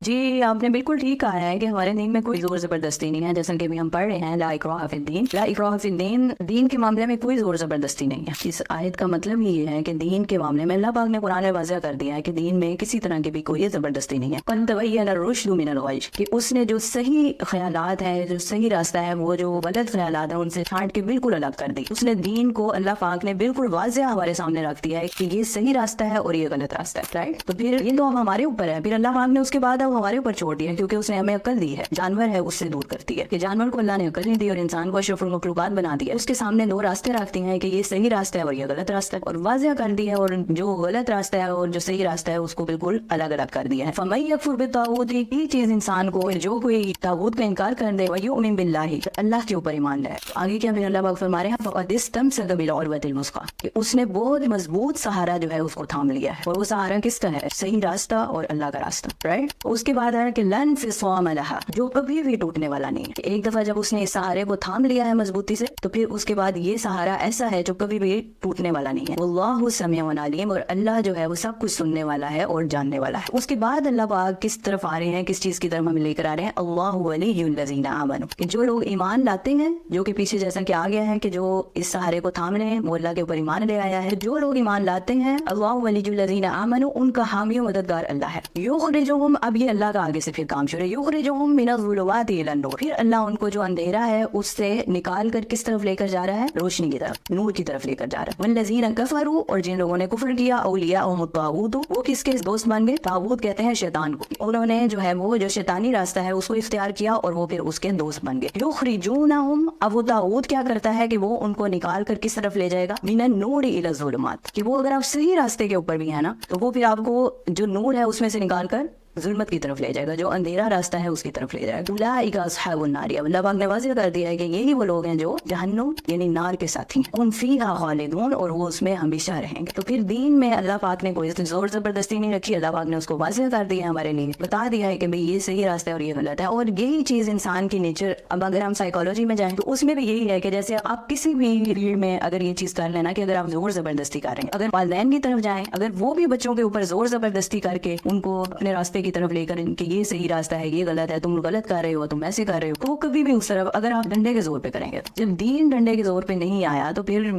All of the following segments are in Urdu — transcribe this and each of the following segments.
جی آپ نے بالکل ٹھیک کہا ہے کہ ہمارے دین میں کوئی زور زبردستی نہیں ہے، جیسا کہ ہم پڑھ رہے ہیں لا اکراہ فی الدین، لا اکراہ فی الدین، دین کے معاملے میں کوئی زور زبردستی نہیں ہے۔ اس آیت کا مطلب یہ ہے کہ دین کے معاملے میں اللہ پاک نے قرآن میں واضح کر دیا ہے کہ دین میں کسی طرح کی بھی کوئی زبردستی نہیں ہے۔ قد تبین الرشد من الغی، کہ اس نے جو صحیح خیالات ہیں، جو صحیح راستہ ہے، وہ جو غلط خیالات ہیں ان سے چھانٹ کے بالکل الگ کر دی۔ اس نے دین کو اللہ پاک نے بالکل واضح ہمارے سامنے رکھ دیا ہے کہ یہ صحیح راستہ ہے اور یہ غلط راستہ ہے، رائٹ؟ تو پھر یہ تو اب ہمارے اوپر ہے، پھر اللہ پاک نے اس کے بعد اب ہمارے اوپر چھوڑ دیا کیونکہ اس نے ہمیں عقل دی ہے۔ جانور ہے اس سے دور کرتی ہے کہ جانور کو اللہ نے عقل نہیں دی اور انسان کو اشرف المخلوقات بنا دیا۔ اس کے سامنے دو راستے رکھتے ہیں کہ یہ صحیح راستہ ہے اور یہ غلط راستہ ہے، اور واضح کر دیا ہے، اور جو غلط راستہ ہے اور جو صحیح راستہ ہے اس کو بالکل الگ الگ کر دیا ہے۔ فَمَن يَكْفُرْ بِالطَّاغُوتِ، یہ چیز انسان کو جو کوئی طاغوت کا انکار کر دے، وَيُؤْمِن بِاللَّهِ، اللہ کے اوپر ایمان لائے، آگے کیا پھر اللہ پاک فرما رہے ہیں فَقَدِ اسْتَمْسَكَ بِالْعُرْوَةِ الْوُثْقَىٰ، کہ اس نے بہت مضبوط سہارا جو ہے اس کو تھام لیا ہے، اور وہ سہارا کس کا ہے؟ صحیح راستہ اور اللہ کا راستہ، رائٹ؟ اس کے بعد ہے کہ لن انفصام لها، جو کبھی بھی ٹوٹنے والا نہیں ہے۔ ایک دفعہ جب اس نے اس سہارے کو تھام لیا ہے مضبوطی سے، تو پھر اس کے بعد یہ سہارا ایسا ہے جو کبھی بھی ٹوٹنے والا نہیں ہے۔ واللہ سمیع علیم، اور اللہ جو ہے وہ سب کچھ سننے والا ہے اور جاننے والا ہے۔ اس کے بعد اللہ پاک کس طرف آ رہے ہیں، کس چیز کی طرف ہمیں لے کر آ رہے ہیں؟ اللہ ولی الذین آمنوا، کہ جو لوگ ایمان لاتے ہیں، جو کہ پیچھے جیسا کہ آ گیا ہے کہ جو اس سہارے کو تھام رہے ہیں وہ اللہ کے اوپر ایمان لے آیا ہے، جو لوگ ایمان لاتے ہیں اللہ ولی الذین آمنوا، ان کا حامی و مددگار اللہ ہے۔ یخرجہم، اب یہ اللہ کا آگے سے پھر کام شروع ہے، یخرجہم من الظلمات الی النور، پھر اللہ ان کو جو اندھیرا ہے اس سے نکال کر کس طرف لے کر جا رہا ہے؟ روشنی کی طرف، نور کی طرف لے کر جا رہا ہے۔ والذین کفروا، اور جن لوگوں نے کفر کیا، اولیاءہم الطاغوت، وہ کس کے دوست بن گئے؟ طاغوت کہتے ہیں شیطان کو، انہوں نے جو ہے وہ جو شیطانی راستہ ہے اس کو اختیار کیا اور وہ پھر اس کے دوست بن گئے۔ یخرجونہم، اب وہ طاغوت کیا کرتا ہے کہ وہ ان کو نکال کر کس طرف لے جائے گا؟ من النور الی الظلمات، کہ وہ اگر آپ صحیح راستے کے اوپر بھی ہیں نا تو وہ پھر آپ کو جو نور ہے اس میں سے نکال کر ظلمت کی طرف لے جائے گا، جو اندھیرا راستہ ہے اس کی طرف لے جائے گا۔ اولئک اصحاب النار، اب اللہ پاک نے واضح کر دیا ہے کہ یہی وہ لوگ ہیں جو جہنم یعنی نار کے ساتھی ہیں، ہم فیہا خالدون، اور وہ اس میں ہمیشہ رہیں گے۔ تو پھر دین میں اللہ پاک نے کوئی زور زبردستی نہیں رکھی، اللہ پاک نے اس کو واضح کر دیا ہے، ہمارے لیے بتا دیا ہے کہ بھئی یہ صحیح راستہ ہے اور یہ غلط ہے۔ اور یہی چیز انسان کی نیچر، اب اگر ہم سائیکالوجی میں جائیں تو اس میں بھی یہی ہے کہ جیسے آپ کسی بھی فیلڈ میں اگر یہ چیز کر لینا کہ اگر آپ زور زبردستی کر رہے ہیں، اگر والدین کی طرف جائیں، اگر وہ بھی بچوں کے اوپر زور زبردستی کر کے ان کو اپنے راستے کی طرف لے کر کہ یہ صحیح راستہ ہے، یہ غلط ہے، تم غلط کر رہے ہو، تم ایسے کر رہے ہو، تو وہ کبھی بھی اس طرف، اگر آپ ڈنڈے کے زور پہ کریں گے، جب دین ڈنڈے کے زور پہ نہیں آیا تو پھر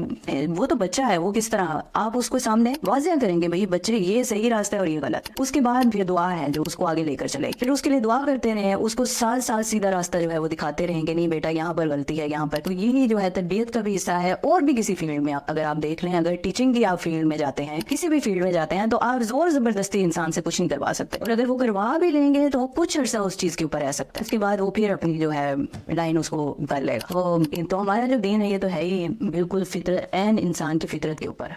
وہ تو بچہ ہے، وہ کس طرح آپ اس کو سامنے واضح کریں گے بھئی بچے یہ صحیح راستہ ہے اور یہ غلط ہے۔ اس کے بعد پھر دعا ہے جو اس کو آگے لے کر چلے، پھر اس کے لیے دعا کرتے رہیں، اس کو ساتھ ساتھ سیدھا راستہ جو ہے وہ دکھاتے رہیں کہ نہیں بیٹا یہاں پر غلطی ہے، یہاں پر۔ تو یہی جو ہے تربیت کا بھی حصہ ہے، اور بھی کسی فیلڈ میں اگر آپ دیکھ لیں، اگر ٹیچنگ کی آپ فیلڈ میں جاتے ہیں، کسی بھی فیلڈ میں جاتے ہیں، تو آپ زور زبردستی انسان سے کچھ نہیں کروا سکتے، اور اگر وہ کروا بھی لیں گے تو کچھ عرصہ اس چیز کے اوپر رہ سکتا ہے، اس کے بعد وہ پھر اپنی جو ہے لائن اس کو کر لے گا۔ تو ہمارا جو دین ہے یہ تو ہے ہی بالکل فطرت، عین انسان کی فطرت کے اوپر۔